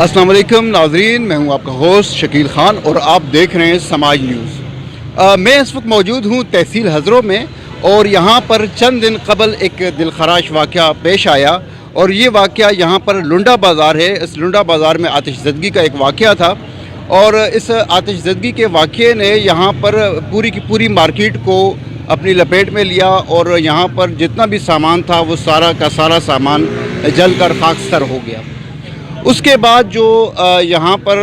अस्सलाम वालेकुम नाज़रीन, मैं हूं आपका होस्ट शकील ख़ान और आप देख रहे हैं समाज न्यूज़। मैं इस वक्त मौजूद हूं तहसील हज़रों में और यहां पर चंद दिन कबल एक दिलखराश वाक़या पेश आया और ये वाक़या यहां पर लुंडा बाज़ार है। इस लुंडा बाज़ार में आतिशज़दगी का एक वाक़या था और इस आतिशज़दगी के वाक़ये ने यहां पर पूरी की पूरी मार्केट को अपनी लपेट में लिया और यहाँ पर जितना भी सामान था वो सारा का सारा सामान जल कर खाकसर हो गया। उसके बाद जो यहाँ पर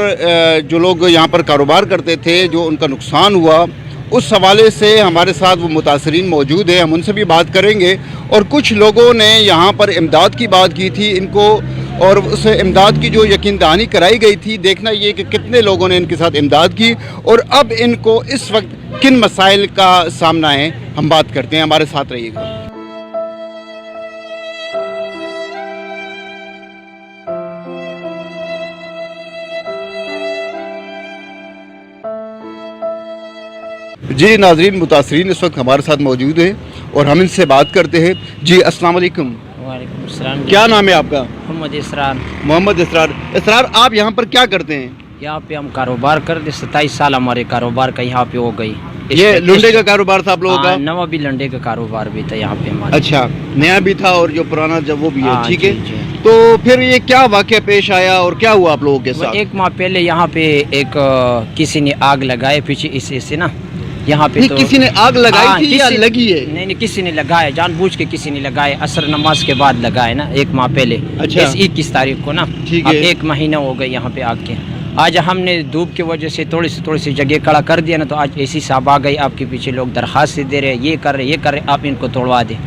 जो लोग यहाँ पर कारोबार करते थे, जो उनका नुकसान हुआ, उस हवाले से हमारे साथ वो मुतासरीन मौजूद हैं। हम उनसे भी बात करेंगे और कुछ लोगों ने यहाँ पर इमदाद की बात की थी इनको और उस इमदाद की जो यकीन दहानी कराई गई थी। देखना ये कि कितने लोगों ने इनके साथ इमदाद की और अब इनको इस वक्त किन मसाइल का सामना है, हम बात करते हैं। हमारे साथ रहिएगा। जी नाज़रीन, मुतासरीन इस वक्त हमारे साथ मौजूद हैं और हम इनसे बात करते हैं। जी अस्सलाम वालेकुम। वालेकुम अस्सलाम। क्या नाम है आपका? मोहम्मद इसरार। मोहम्मद इसरार। इसरार, आप यहाँ पर क्या करते हैं? यहाँ पे हम कारोबार करते, 27 साल हमारे कारोबार का यहाँ पे हो गई। ये लुंडे का कारोबार था आप लोगों का? नवा भी लंडे का कारोबार भी था यहाँ पे हमारा। अच्छा, नया भी था और जो पुराना जब वो भी है, ठीक है। जी। तो फिर ये क्या वाक़या पेश आया और क्या हुआ आप लोगों के साथ? एक माह पहले यहाँ पे एक किसी ने आग लगाए पीछे इससे ना, यहाँ पे तो किसी ने आग लगाई थी या लगी है? नहीं, किसी ने लगाया, जानबूझ के किसी ने लगाए, असर नमाज के बाद लगाए ना, एक माह पहले। अच्छा। 21 तारीख को ना, ठीक अब है। 1 महीना हो गया यहाँ पे आग के। आज हमने धूप की वजह से थोड़ी सी जगह खड़ा कर दिया ना, तो आज ऐसी साहब आ गई, आपके पीछे लोग दरखास्त दे रहे, ये कर रहे, आप इनको तोड़वा दे।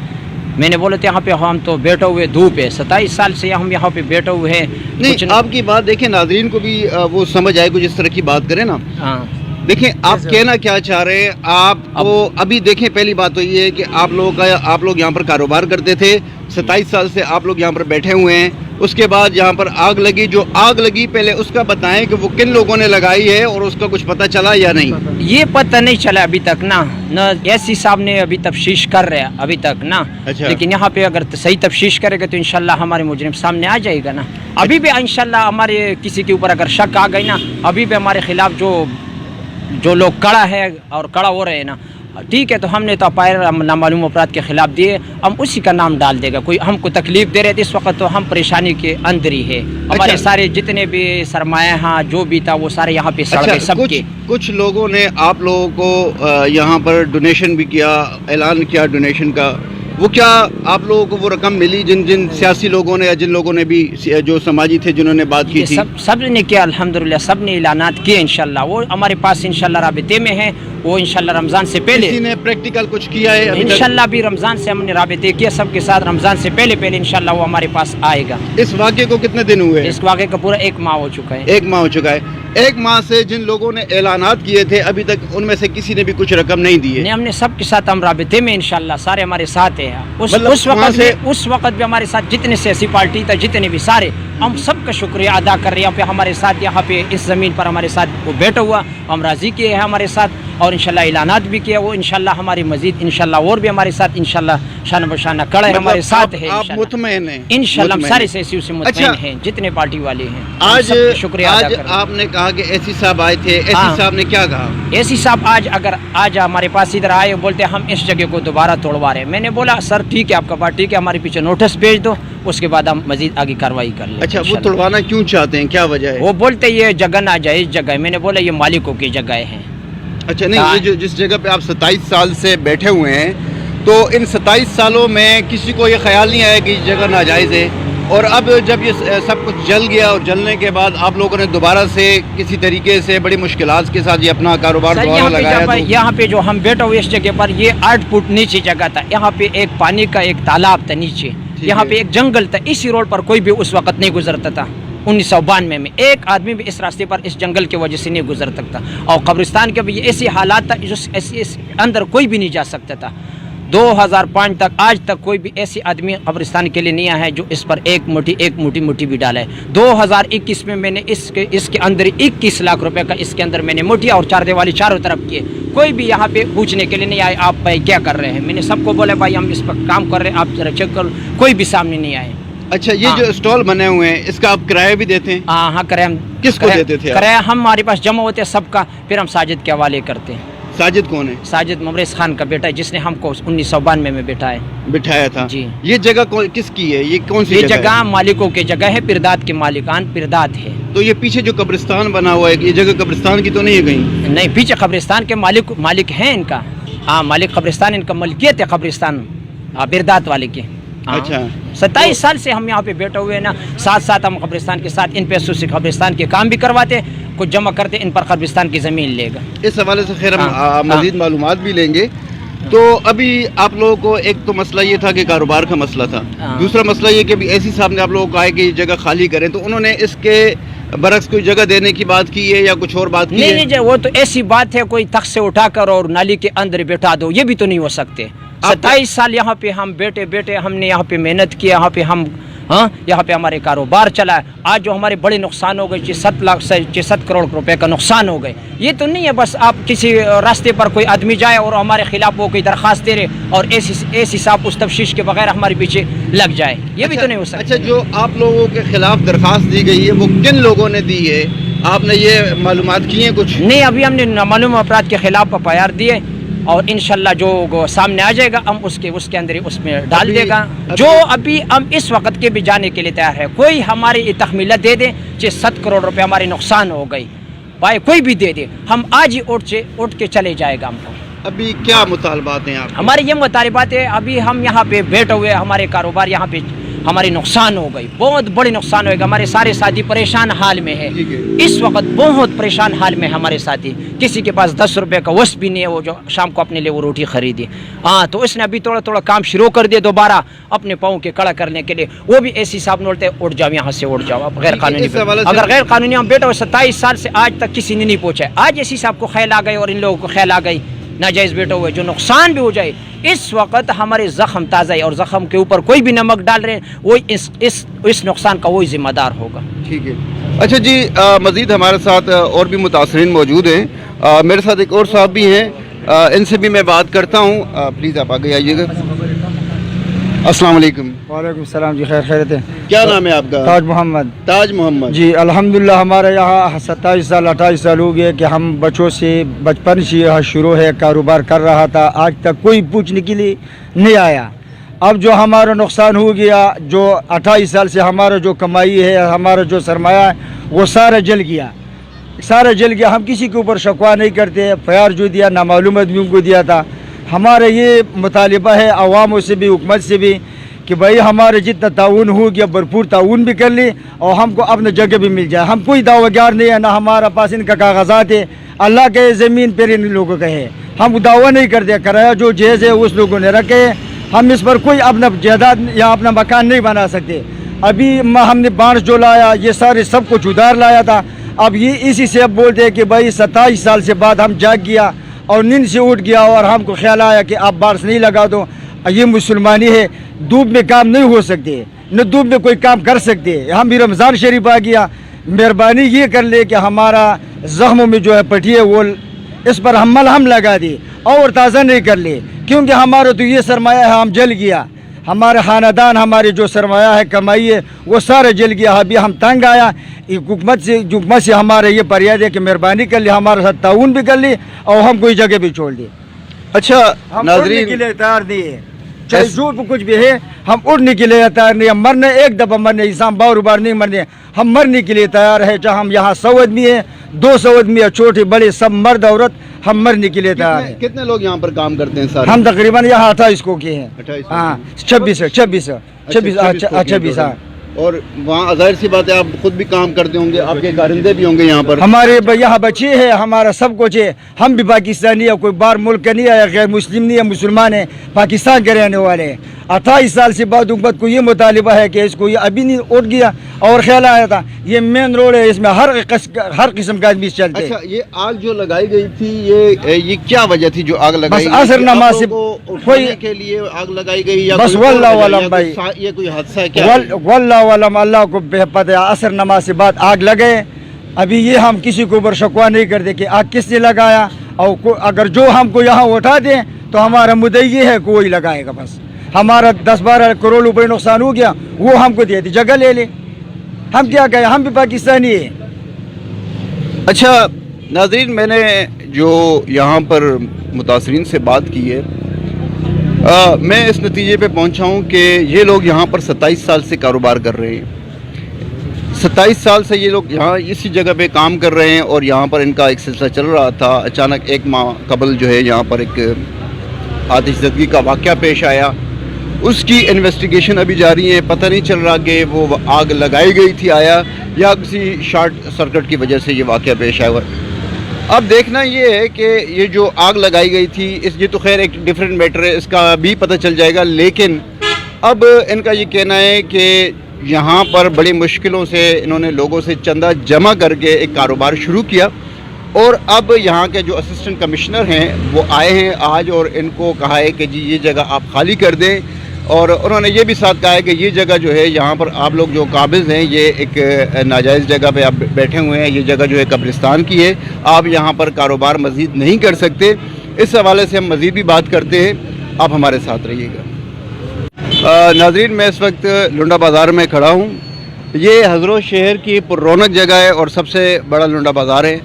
मैंने बोला तो यहाँ पे हम तो बैठे हुए, धूप है, 27 साल से हम यहाँ पे बैठे हुए हैं। नहीं, आपकी बात देखें, नाज़रीन को भी वो समझ आए कुछ इस तरह की बात करें ना। हाँ, देखें आप कहना क्या चाह रहे हैं। आपको अभी देखें, पहली बात तो ये है कि आप लोग यहाँ पर कारोबार करते थे, 27 साल से आप लोग यहाँ पर बैठे हुए हैं। उसके बाद यहाँ पर आग लगी, जो आग लगी पहले उसका बताएं कि वो किन लोगों ने लगाई है और उसका कुछ पता चला या नहीं? ये पता नहीं चला अभी तक ना, एसी साहब ने अभी तफ्तीश कर रहे हैं अभी तक ना। अच्छा। लेकिन यहाँ पे अगर सही तफ्तीश करेगा तो इंशाल्लाह हमारे मुजरिम सामने आ जाएगा ना। अभी भी इंशाल्लाह हमारे किसी के ऊपर अगर शक आ गई ना, अभी भी हमारे खिलाफ जो लोग कड़ा है और कड़ा हो रहे हैं ना, ठीक है, तो हमने तो नामालूम अपराध के खिलाफ दिए, हम उसी का नाम डाल देगा। कोई हमको तकलीफ दे रहे थे इस वक्त, तो हम परेशानी के अंदर ही है। हमारे सारे जितने भी सरमाया हाँ जो भी था वो सारे यहाँ पे सड़ गए सबके। कुछ लोगों ने आप लोगों को यहाँ पर डोनेशन भी किया, ऐलान किया डोनेशन का। वो क्या आप लोगों को वो रकम मिली जिन सियासी लोगों ने या जिन लोगों ने भी जो समाजी थे जिन्होंने बात की थी? सब ने किया अल्हम्दुलिल्लाह, सब ने ऐलानात किए। इंशाल्लाह वो हमारे पास इंशाल्लाह राबिते में है। वो इंशाल्लाह रमज़ान से पहले किसी ने प्रैक्टिकल कुछ किया है? इंशाल्लाह भी रमज़ान से हमने राबिते किया सबके साथ, रमज़ान से पहले इंशाल्लाह वो हमारे पास आएगा। इस वाक़े को कितने दिन हुए? इस वाक़े का पूरा 1 माह हो चुका है। 1 माह हो चुका है। 1 माह से जिन लोगों ने ऐलानात किए थे अभी तक उनमें से किसी ने भी कुछ रकम नहीं दी है? नहीं, हमने सबके साथ हम राबिते में, इंशाल्लाह सारे हमारे साथ है। उस वक्त भी हमारे साथ जितने सियासी पार्टी था, जितने भी सारे, हम सबका शुक्रिया अदा कर रहे हैं। पे हमारे साथ यहाँ पे इस ज़मीन पर हमारे साथ वो बैठा हुआ, हम राज़ी किए हैं हमारे साथ और इंशाल्लाह ऐलानात भी किया। वो इंशाल्लाह हमारी मजीद इंशाल्लाह और भी हमारे साथ इंशाल्लाह शान बशाना कड़े हमारे साथ है। आप मुतमईन हैं? इंशाल्लाह हम सारे सियासी से मुतमईन हैं, जितने पार्टी वाले हैं। आज शुक्रिया आज आपने कहा कि एसी साहब आए थे, एसी साहब ने क्या कहा? एसी साहब आज हमारे पास इधर आए, बोलते हम इस जगह को दोबारा तोड़वा रहे हैं। मैंने बोला सर ठीक है, आपका बात ठीक है, हमारे पीछे नोटिस भेज दो, उसके बाद हम मजीद आगे कार्रवाई कर लें। अच्छा, वो तोड़वाना क्यों चाहते हैं, क्या वजह है? वो बोलते ये जगह ना जाए, इस जगह है। मैंने बोला ये मालिकों की जगह है। अच्छा, नहीं, ये जिस जगह पे आप 27 साल से बैठे हुए हैं, तो इन 27 सालों में किसी को ये ख्याल नहीं आया कि इस जगह नाजायज़ है, और अब जब ये सब कुछ जल गया और जलने के बाद आप लोगों ने दोबारा से किसी तरीके से बड़ी मुश्किलात के साथ ये अपना कारोबार दोबारा लगाया, तो यहाँ पे जो हम बैठे हुए इस जगह पर, ये 8 फुट नीचे जगह था। यहाँ पे एक पानी का एक तालाब था नीचे, यहाँ पे एक जंगल था। इसी रोड पर कोई भी उस वक्त नहीं गुजरता था। 1992 में एक आदमी भी इस रास्ते पर इस जंगल की वजह से नहीं गुजर सकता, और कब्रिस्तान के भी ऐसे हालात था जो अंदर कोई भी नहीं जा सकता था। 2005 तक आज तक कोई भी ऐसी आदमी कब्रिस्तान के लिए नहीं आया है जो इस पर एक मुट्ठी भी डाला है। 2021 में मैंने इसके अंदर 21 लाख रुपए का इसके अंदर मैंने मुठिया और चार दीवारी चारों तरफ किए। कोई भी यहाँ पे पूछने के लिए नहीं आए आप भाई क्या कर रहे हैं। मैंने सबको बोला भाई हम इस पर काम कर रहे हैं, आप जरा चेक करो, कोई भी सामने नहीं आए। اچھا یہ ہاں۔ جو اسٹال بنے ہوئے ہیں اس کا آپ کرایہ بھی دیتے ہیں؟ ہاں کرایہ ہم کس کو دیتے تھے آپ؟ کرایہ ہمارے پاس جمع ہوتے ہیں سب کا، پھر ہم ساجد کے حوالے کرتے ہیں۔ ساجد کون ہے؟ ساجد ممرز خان کا بیٹا ہے، جس نے ہم کو 1992 میں بٹھایا تھا جی۔ یہ جگہ کس کی ہے؟ یہ کون سی یہ جگہ جگہ ہے؟ مالکوں کی جگہ ہے، پرداد کے مالکان پرداد ہے۔ تو یہ پیچھے جو قبرستان بنا ہوا ہے یہ جگہ قبرستان کی تو نہیں ہے کہیں؟ نہیں، پیچھے قبرستان کے مالک ہیں ان کا، ہاں مالک قبرستان، ان کا ملکیت ہے قبرستان برداد والے کی۔ اچھا 27 سال سے ہم یہاں پہ بیٹھے ہوئے ہیں نا، ساتھ ہم قبرستان کے ساتھ ان پیسوں سے قبرستان کے کام بھی کرواتے، کچھ جمع کرتے، ان پر قبرستان کی زمین لے گا۔ اس حوالے سے خیر ہم ہاں، مزید معلومات بھی لیں گے۔ تو ابھی آپ لوگوں کو ایک تو مسئلہ یہ تھا کہ کاروبار کا مسئلہ تھا، ہاں۔ دوسرا مسئلہ یہ کہ ایسی صاحب نے آپ لوگوں کو کہا ہے کہ یہ جگہ خالی کریں، تو انہوں نے اس کے برعکس کوئی جگہ دینے کی بات کی ہے یا کچھ اور بات کی ہے؟ نہیں وہ تو ایسی بات ہے، کوئی تخت سے اٹھا کر اور نالی کے اندر بٹھا دو، یہ بھی تو نہیں ہو سکتے۔ 27 سال یہاں پہ ہم بیٹے ہم نے یہاں پہ محنت کیا، یہاں پہ ہمارے کاروبار چلا ہے۔ آج جو ہمارے بڑے نقصان ہو گئے، 7 کروڑ روپے کا نقصان ہو گئے، یہ تو نہیں ہے بس آپ کسی راستے پر کوئی آدمی جائے اور ہمارے خلاف وہ کوئی درخواست دے رہے اور ایسی صاحب اس تفتیش کے بغیر ہمارے پیچھے لگ جائے، یہ بھی تو نہیں ہو سکتا۔ اچھا جو آپ لوگوں کے خلاف درخواست دی گئی ہے وہ کن لوگوں نے دی ہے؟ آپ نے یہ معلومات کی ہیں کچھ؟ نہیں، ابھی ہم نے نامعلوم افراد کے خلاف FIR دیے اور انشاءاللہ جو سامنے آ جائے گا ہم اس کے اندر اس میں ڈال دے گا۔ جو ابھی ہم اس وقت کے بھی جانے کے لیے تیار ہے، کوئی ہماری تخمیلت دے دے کہ 7 کروڑ روپے ہمارے نقصان ہو گئی، بھائی کوئی بھی دے دے، ہم آج ہی اٹھ کے چلے جائے گا۔ ہم کو ابھی کیا مطالبات ہیں آپ؟ ہماری یہ مطالبات ہے، ابھی ہم یہاں پہ بیٹھے ہوئے، ہمارے کاروبار یہاں پہ ہماری نقصان ہو گئی، بہت بڑی نقصان ہوئے گا، ہمارے سارے ساتھی پریشان حال میں ہے اس وقت، بہت پریشان حال میں ہمارے ساتھی، کسی کے پاس 10 روپے کا وسط بھی نہیں ہے وہ جو شام کو اپنے لیے وہ روٹی خریدی۔ تو اس نے ابھی تھوڑا کام شروع کر دیا دوبارہ اپنے پاؤں کے کڑا کرنے کے لیے، وہ بھی ایسی صاحب نولتے اٹھ جاؤ یہاں سے، اٹھ جاؤ آپ غیر قانونی۔ اگر غیر قانونی ہم بیٹھے 27 سال سے آج تک کسی نے نہیں پوچھا، آج ایسی صاحب کو خیال آ گئی اور ان لوگوں کو خیال آ گئی ناجائز بیٹھے ہوئے جو نقصان بھی ہو جائے، اس وقت ہمارے زخم تازہ ہے اور زخم کے اوپر کوئی بھی نمک ڈال رہے ہیں، وہی اس نقصان کا وہی ذمہ دار ہوگا۔ ٹھیک ہے۔ اچھا جی مزید ہمارے ساتھ اور بھی متاثرین موجود ہیں، میرے ساتھ ایک اور صاحب بھی ہیں، ان سے بھی میں بات کرتا ہوں، پلیز آپ آگے آئیے گا۔ السلام علیکم۔ وعلیکم السلام جی، خیریت ہے؟ کیا نام ہے آپ کا؟ تاج محمد۔ تاج محمد جی الحمدللہ، ہمارے یہاں 27 سال 28 سال ہو گئے کہ ہم بچوں سے بچپن سے یہاں شروع ہے، کاروبار کر رہا تھا، آج تک کوئی پوچھنے کے لیے نہیں آیا۔ اب جو ہمارا نقصان ہو گیا، جو 28 سال سے ہمارا جو کمائی ہے، ہمارا جو سرمایہ ہے، وہ سارا جل گیا، ہم کسی کے اوپر شکوہ نہیں کرتے۔ FIR جو دیا نامعلوم آدمیوں کو دیا تھا۔ ہمارا یہ مطالبہ ہے عواموں سے بھی، حکومت سے بھی، کہ بھائی ہمارے جتنا تعاون ہو گیا بھرپور تعاون بھی کر لیں اور ہم کو اپنا جگہ بھی مل جائے۔ ہم کوئی دعویٰ گار نہیں ہے، نہ ہمارا پاس ان کا کاغذات ہے، اللہ کے زمین پر ان لوگوں کا ہے، ہم دعویٰ نہیں کرتے، کرایہ جو جائز ہے اس لوگوں نے رکھے، ہم اس پر کوئی اپنا جائیداد یا اپنا مکان نہیں بنا سکتے۔ ابھی ہم نے بانس جو لایا یہ سارے سب کچھ ادھار لایا تھا، اب یہ اسی سے اب بولتے ہیں کہ بھائی 27 سال سے بعد ہم جاگ گیا اور نیند سے اٹھ گیا اور ہم کو خیال آیا کہ آپ بارش نہیں لگا دو، یہ مسلمانی ہے، دھوپ میں کام نہیں ہو سکتے، نہ دھوپ میں کوئی کام کر سکتے۔ ہم بھی رمضان شریف آ گیا، مہربانی یہ کر لے کہ ہمارا زخموں میں جو ہے پٹی ہے وہ اس پر ہم ملہم لگا دے اور تازہ نہیں کر لے، کیونکہ ہمارا تو یہ سرمایہ ہے، ہم جل گیا، ہمارے خاندان ہمارے جو سرمایہ ہے کمائی ہے وہ سارا جل گیا۔ ابھی ہم تنگ آیا، حکومت سے ہمارے یہ فریاد ہے کہ مہربانی کر لے، ہمارے ساتھ تعاون بھی کر لے اور ہم کوئی جگہ بھی چھوڑ دیں۔ اچھا ہم اڑنے ناظرین، کے لیے تیار نہیں ہے، چاہے جو کچھ بھی ہے ہم اڑنے کے لیے تیار نہیں ہے، مرنے ایک دفعہ مرنے، انسان بار بار نہیں مرنے، ہم مرنے کے لیے تیار ہے، چاہے ہم یہاں 100 آدمی ہے، 200 آدمی ہے، چھوٹے بڑے سب مرد عورت، ہم مرنے کے لیے تیار ہیں۔ کتنے لوگ یہاں پر کام کرتے ہیں سارے؟ ہم تقریباً یہاں 28 کو کے ہیں، 28 ہاں 26 ہاں۔ اور وہاں ظاہر سی بات ہے آپ خود بھی کام کرتے ہوں گے، آپ کے کارندے بھی ہوں گے یہاں پر؟ ہمارے یہاں بچے ہیں، ہمارا سب کچھ ہے، ہم بھی پاکستانی ہے، کوئی باہر ملک کا نہیں ہے، غیر مسلم نہیں ہے، مسلمان ہے، پاکستان کے رہنے والے ہیں۔ 28 سال سے بعد حکومت کو یہ مطالبہ ہے کہ اس کو یہ ابھی نہیں اٹھ گیا اور خیال آیا تھا، یہ مین روڈ ہے، اس میں ہر قسم کا آدمی چلتے۔ اچھا یہ آگ جو لگائی گئی تھی یہ کیا وجہ تھی جو آگ لگائی بس عصر نماز سے کوئی کے لیے آگ لگائی گئی یا بس واللہ علم بھائی، یہ کوئی حادثہ ہے کیا؟ واللہ علم، اللہ کو پتہ ہے، عصر نماز سے بعد آگ لگے۔ ابھی یہ ہم کسی کو اوپر شکوہ نہیں کرتے کہ آگ کس نے لگایا، اور اگر جو ہم کو یہاں اٹھا دیں تو ہمارا مدعی یہ ہے کوئی لگائے گا بس، हमारा 10-12 करोड़ रुपए नुकसान हो गया, वो हमको दे दी, जगह ले ले, हम क्या कहें, हम भी पाकिस्तानी है। अच्छा नाज़रीन, मैंने जो यहाँ पर मुतासरीन से बात की है, मैं इस नतीजे पे पहुँचा हूँ कि ये लोग यहाँ पर 27 साल से कारोबार कर रहे हैं। 27 साल से ये लोग यहाँ इसी जगह पे काम कर रहे हैं और यहाँ पर इनका एक सिलसिला चल रहा था। अचानक एक माह कबल जो है यहाँ पर एक आतिशज़दगी का वाक़या पेश आया, उसकी इन्वेस्टिगेशन अभी जारी है। पता नहीं चल रहा कि वो आग लगाई गई थी आया या किसी शॉर्ट सर्किट की वजह से ये वाक़या पेश आया। अब देखना ये है कि ये जो आग लगाई गई थी ये तो खैर एक डिफरेंट मैटर है, इसका भी पता चल जाएगा। लेकिन अब इनका ये कहना है कि यहाँ पर बड़ी मुश्किलों से इन्होंने लोगों से चंदा जमा करके एक कारोबार शुरू किया और अब यहाँ के जो असिस्टेंट कमिश्नर हैं वो आए हैं आज और इनको कहा है कि जी ये जगह आप खाली कर दें। और उन्होंने ये भी साथ कहा है कि ये जगह जो है यहाँ पर आप लोग जो काबिज़ हैं, ये एक नाजायज़ जगह पे आप बैठे हुए हैं, ये जगह जो है कब्रिस्तान की है, आप यहाँ पर कारोबार मज़ीद नहीं कर सकते। इस हवाले से हम मज़ीद भी बात करते हैं, आप हमारे साथ रहिएगा। नाज़रीन, मैं इस वक्त लुंडा बाज़ार में खड़ा हूँ। ये हज़रत शहर की पुररौनक जगह है और सबसे बड़ा लुंडा बाज़ार है।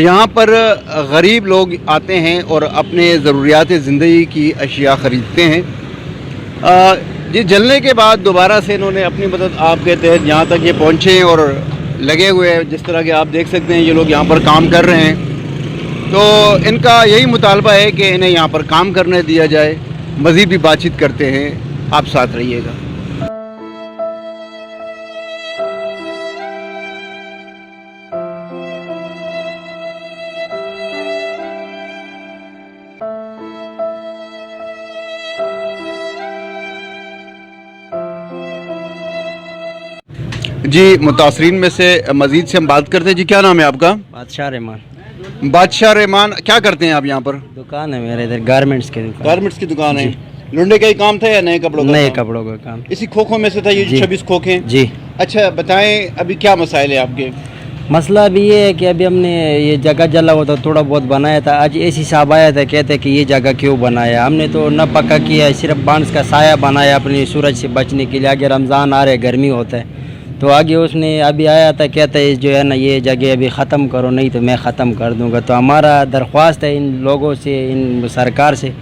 यहाँ पर गरीब लोग आते हैं और अपने ज़रूरियात ज़िंदगी की अशिया ख़रीदते हैं। ये जलने के बाद दोबारा से इन्होंने अपनी मदद आपके तहत यहाँ तक ये पहुँचे हैं और लगे हुए हैं। जिस तरह के आप देख सकते हैं ये लोग यहाँ पर काम कर रहे हैं, तो इनका यही मुतालबा है कि इन्हें यहाँ पर काम करने दिया जाए। मज़ीद भी बातचीत करते हैं, आप साथ रहिएगा। जी, मुतासरीन में से मज़ीद से हम बात करते हैं। जी, क्या नाम है आपका? बादशाह रहमान। बादशाह रहमान, क्या करते हैं आप यहाँ पर? दुकान है मेरे इधर, गारमेंट्स की दुकान। गारमेंट्स की दुकान है। लुंडे का ही काम था या नए कपड़ों का? नए कपड़ों का काम। इसी खोखों में से था ये जी। 26 खोखे? जी। अच्छा बताएं, अभी क्या मसाइल है आपके? मसला अभी ये है कि अभी हमने ये जगह जला हुआ था, थोड़ा बहुत बनाया था। आज ऐसी साहब आया था, कहते कि ये जगह क्यों बनाया, हमने तो न पक्का किया, सिर्फ बांस का साया बनाया अपनी सूरज से बचने के लिए। आगे रमज़ान आ रहे, गर्मी होता है, तो आगे उसने अभी आया था, कहता है जो है ना ये जगह अभी ख़त्म करो, नहीं तो मैं ख़त्म कर दूंगा। तो हमारा दरख्वास्त है इन लोगों से, इन सरकार से,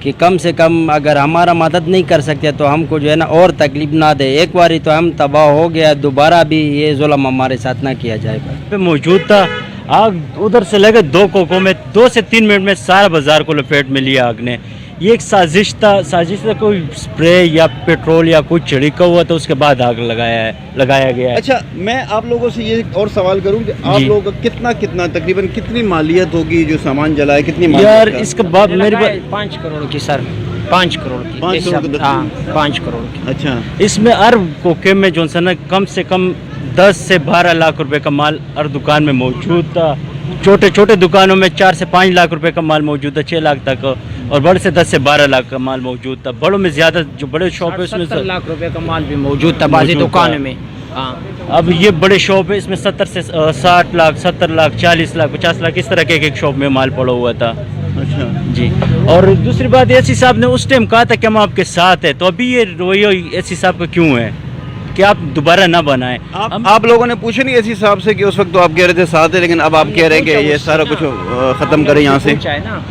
कि कम से कम अगर हमारा मदद नहीं कर सकते तो हमको जो है ना और तकलीफ ना दे। एक बारी तो हम तबाह हो गया, दोबारा भी ये जुल्म हमारे साथ ना किया जाएगा। पे मौजूद था, आग उधर से लगे 2 कोकों में 2 से 3 मिनट में सारा बाजार को लपेट में लिया आग ने। ये एक साजिश था, कोई स्प्रे या पेट्रोल या कुछ छिड़का हुआ था, उसके बाद आग लगाया गया है। अच्छा, मैं आप लोगों से ये और सवाल करूं कि आप लोगों का कितना तकरीबन कितनी मालियत होगी जो सामान जला है? कितनी मालियत यार का? इसके बाद मेरे 5 करोड़ की सर, 5 करोड़ की। 5 करोड़ की। हाँ, 5 करोड़ की। अच्छा, इसमें हर कोके में जो है ना कम से कम 10 से 12 लाख रुपए का माल हर दुकान में मौजूद था। छोटे छोटे दुकानों में 4 से 5 लाख रुपए का माल मौजूद था, 6 लाख तक, और बड़े से 10 से 12 लाख का माल मौजूद था। बड़ों में ज़्यादा जो बड़े शॉप है उसमें 70 लाख रुपए का माल भी मौजूद था बाज़ी दुकान में। हाँ, अब ये बड़े शॉप है, इसमें 70 से 60 लाख, 70 लाख, 40 लाख, 50 लाख, इस तरह के एक शॉप में माल पड़ा हुआ था। अच्छा जी। और दूसरी बात, एसी साहब ने उस टाइम कहा था कि हम आपके साथ हैं, तो अभी ये रवैया एसी साहब का क्यों है कि आप दोबारा ना बनाएं? आप लोगों ने पूछा नहीं ऐसी साहब से कि उस वक्त तो आप कह रहे थे साथ है, लेकिन अब आप कह रहे हैं कि ये सारा कुछ ख़त्म करें यहाँ से? पूछा है ना,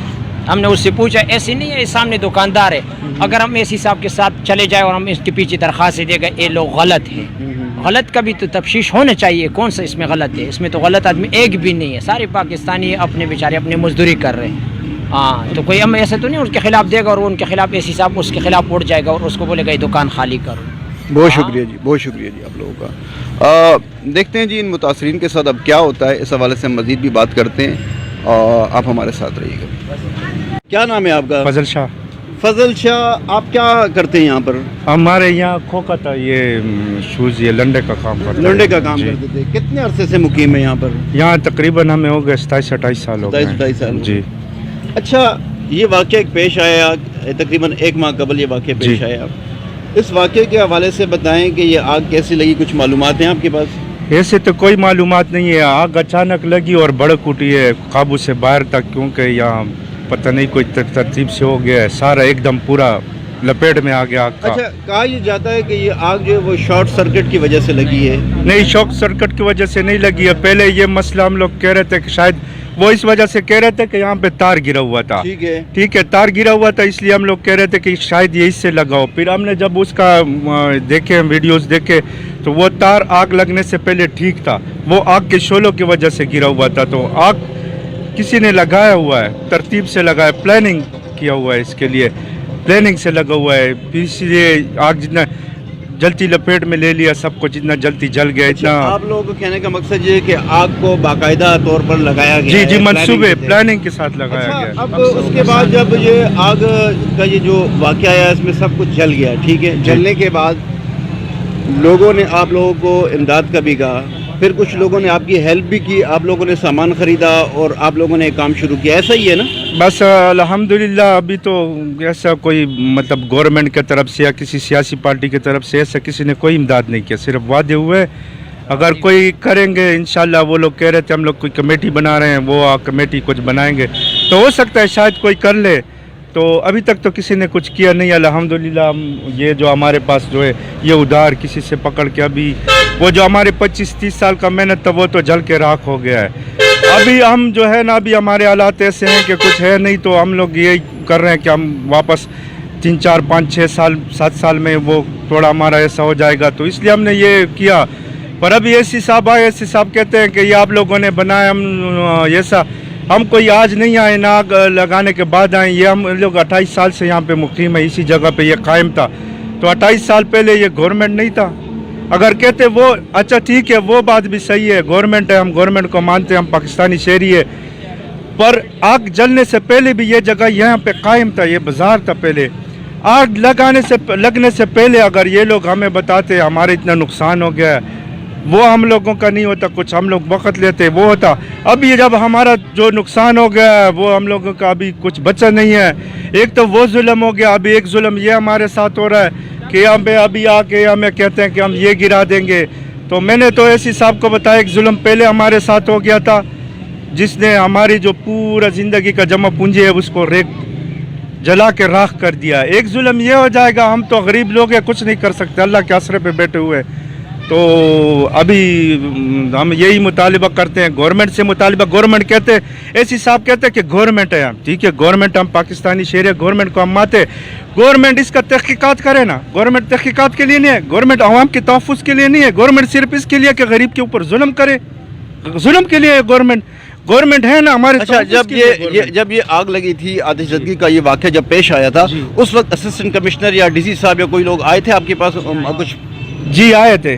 हमने उससे पूछा, ऐसी नहीं है, सामने दुकानदार है, अगर हम एसी साहब के साथ चले जाए और हम इसके पीछे दरख्वास्त देगा ये लोग गलत है, गलत का भी तो तफ्शीश होना चाहिए, कौन सा इसमें गलत है? इसमें तो गलत आदमी एक भी नहीं है, सारे पाकिस्तानी अपने बेचारे अपने मजदूरी कर रहे हैं। हाँ, तो कोई हम ऐसा तो नहीं उनके खिलाफ देगा और उनके खिलाफ एसी साहब उसके खिलाफ उठ जाएगा और उसको बोलेगा ये दुकान खाली करो। बहुत शुक्रिया जी, बहुत शुक्रिया जी आप लोगों का। देखते हैं जी इन मुतासरीन के साथ अब क्या होता है, इस हवाले से मज़ीद भी बात करते हैं और आप हमारे साथ रहिएगा। क्या नाम है आपका? फजल शाह। फजल शाह, आप क्या करते हैं यहाँ पर? हमारे यहाँ खोखा था, ये शूज़, ये लंडे का काम करते हैं। लंडे का काम जी। करते थे। कितने अरसे से मुकीम है यहाँ पर? यहाँ तकरीबन हमें हो गए 27-28 साल हो गए। 27-28 साल जी। अच्छा, ये वाक़या एक पेश आया तकरीबन 1 माह कबल, ये वाक़या पेश जी। आया, इस वाक़े के हवाले से बताएं कि ये आग कैसी लगी, कुछ मालूमात हैं आपके पास? ऐसे तो कोई मालूमात नहीं है, आग अचानक लगी और भड़क उठी है काबू से बाहर तक, क्योंकि यहाँ पता नहीं कोई तरतीब से हो गया है, सारा एकदम पूरा लपेट में आ गया आग का। अच्छा, कहा ये जाता है कि ये आग जो है वो शॉर्ट सर्किट की वजह से लगी है। नहीं, शॉर्ट सर्किट की वजह से नहीं लगी है। पहले ये मसला हम लोग कह रहे थे कि शायद वो इस वजह से कह रहे थे कि यहाँ पे तार गिरा हुआ था। ठीक है, तार गिरा हुआ था, इसलिए हम लोग कह रहे थे कि शायद ये इससे लगा हो। फिर हमने जब उसका देखे, वीडियोस देखे, तो वो तार आग लगने से पहले ठीक था, वो आग के शोलों की वजह से गिरा हुआ था। तो आग किसी ने लगाया हुआ है, तरतीब से लगाया, प्लानिंग किया हुआ है, इसके लिए प्लानिंग से लगा हुआ है। इसलिए आग जितना जल्दी लपेट में ले लिया, सब कुछ जितना जल्दी जल गया। इतना आप लोगों को कहने का मकसद ये है कि आग को बाकायदा तौर पर लगाया गया। जी, मंसूबे प्लानिंग के साथ लगाया गया। अब उसके बाद जब ये आग का ये जो वाक़या है, इसमें सब कुछ जल गया, ठीक है। जलने के बाद लोगों ने आप लोगों को इमदाद का भी कहा, फिर कुछ लोगों ने आपकी हेल्प भी की, आप लोगों ने सामान ख़रीदा और आप लोगों ने काम शुरू किया, ऐसा ही है ना? बस अल्हम्दुलिल्लाह, अभी तो ऐसा कोई मतलब गवर्नमेंट की तरफ से या किसी सियासी पार्टी की तरफ से ऐसा किसी ने कोई इमदाद नहीं किया, सिर्फ वादे हुए। अगर कोई करेंगे इंशाल्लाह, वो लोग कह रहे थे हम लोग कोई कमेटी बना रहे हैं, वो कमेटी कुछ बनाएंगे तो हो सकता है शायद कोई कर ले। तो अभी तक तो किसी ने कुछ किया नहीं अल्हम्दुलिल्लाह। ये जो हमारे पास जो है ये उधार किसी से पकड़ के, अभी वो जो हमारे 25-30 साल का मेहनत था वो तो जल के राख हो गया है। अभी हम जो है ना, अभी हमारे हालात ऐसे हैं कि कुछ है नहीं, तो हम लोग यही कर रहे हैं कि हम वापस 3-4-5-6 साल में वो थोड़ा हमारा ऐसा हो जाएगा, तो इसलिए हमने ये किया। पर अभी एसी साहब आए, एसी साहब कहते हैं कि ये आप लोगों ने बनाया, हम ऐसा हम कोई आज नहीं आए, ना आग लगाने के बाद आए। ये हम लोग 28 साल से यहाँ पे मुकीम है, इसी जगह पे ये कायम था। तो 28 साल पहले ये गवर्नमेंट नहीं था। अगर कहते वो अच्छा ठीक है, वो बात भी सही है, गवर्नमेंट है, हम गवर्नमेंट को मानते हैं, हम पाकिस्तानी शहरी है, पर आग जलने से पहले भी ये जगह यहाँ पे कायम था, ये बाजार था पहले। आग लगने से पहले अगर ये लोग हमें बताते हमारे इतना नुकसान हो गया है, वो हम लोगों का नहीं होता कुछ, हम लोग वक़्त लेते वो होता। अभी जब हमारा जो नुकसान हो गया है वो हम लोगों का अभी कुछ बचा नहीं है। एक तो वो जुल्म हो गया, अभी एक जुल्म ये हमारे साथ हो रहा है कि हम अभी आके हमें कहते हैं कि हम ये गिरा देंगे। तो मैंने तो एसी साहब को बताया, एक जुल्म पहले हमारे साथ हो गया था, जिसने हमारी जो पूरा ज़िंदगी का जमा पूंजी है उसको जला के राख कर दिया। एक जुल्म ये हो जाएगा, हम तो गरीब लोग हैं, कुछ नहीं कर सकते, अल्लाह के आसरे पे बैठे हुए। तो अभी हम यही मुतालिबा करते हैं, गवर्नमेंट से मुतालिबा। गवर्नमेंट कहते हैं, एसी साहब कहते हैं कि गवर्नमेंट है, हम ठीक है, गवर्नमेंट, हम पाकिस्तानी शहरी है, गवर्नमेंट को हम मानते। गवर्नमेंट इसका तहकीकात करे ना, गवर्नमेंट तहकीकात के लिए नहीं है, गवर्नमेंट आवाम के तहफ़्फ़ुज़ के लिए नहीं है, गवर्नमेंट सिर्फ इसके लिए कि गरीब के ऊपर जुल्म करे, जुल्म के लिए गवर्नमेंट है ना हमारे। अच्छा, जब ये आग लगी थी, आतिशज़दगी का ये वाक़या जब पेश आया था, उस वक्त असिस्टेंट कमिश्नर या डीसी साहब या कोई लोग आए थे आपके पास कुछ? जी आए थे।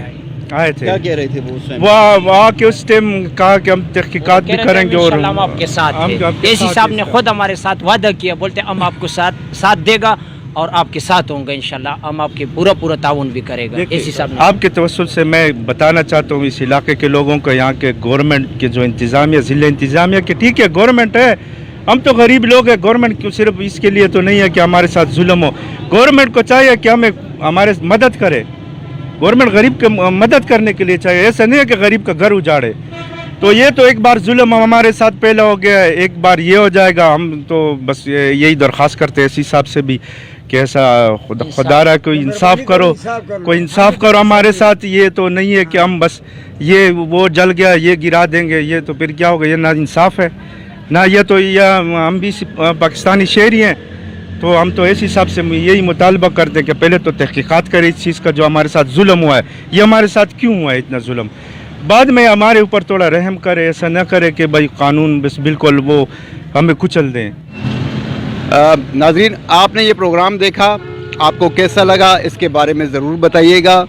क्या कह रहे थे वो उस टाइम? वहाँ के उस टाइम कहा कि हम तहकीकात भी करेंगे और हम आपके साथ हैं। एसी साहब ने खुद हमारे साथ वादा किया, बोलते हम आपको साथ देगा और आपके साथ होंगे इंशाल्लाह, हम आपके पूरा ताउन भी करेगा। एसी साहब ने आपके तवस्सुल से मैं बताना चाहता हूँ इस इलाके के लोगों को, यहाँ के गवर्नमेंट के जो इंतज़ामिया, ज़िला इंतज़ामिया के, ठीक है गवर्नमेंट है, हम तो गरीब लोग हैं, गवर्नमेंट क्यों सिर्फ इसके लिए तो नहीं है कि हमारे साथ जुल्म हो। गवर्नमेंट को चाहिए कि हमें हमारे मदद करे, गवर्नमेंट गरीब के मदद करने के लिए चाहिए, ऐसा नहीं है कि गरीब का घर उजाड़े। तो ये तो एक बार जुल्म हमारे साथ पहले हो गया है, एक बार ये हो जाएगा। हम तो बस यही दरख्वास्त करते हैं एसी साहब से भी कि ऐसा खुदा रहा कोई इंसाफ करो, कोई इंसाफ करो हमारे साथ। ये तो नहीं है कि हम बस ये वो जल गया ये गिरा देंगे, ये तो फिर क्या होगा, ये ना इंसाफ है ना, ये तो हम भी पाकिस्तानी शहरी हैं। तो हम तो एसी साहब से यही मुतालबा करते हैं कि पहले तो तहकीकात करें इस चीज़ का, जो हमारे साथ जुल्म हुआ है, ये हमारे साथ क्यों हुआ है इतना जुल्म, बाद में हमारे ऊपर थोड़ा रहम करे, ऐसा न करे कि भाई कानून बस बिल्कुल वो हमें कुचल दें। नाज़रीन, आपने ये प्रोग्राम देखा, आपको कैसा लगा इसके बारे में ज़रूर बताइएगा।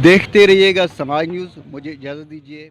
देखते रहिएगा समाज न्यूज़। मुझे इजाज़त दीजिए।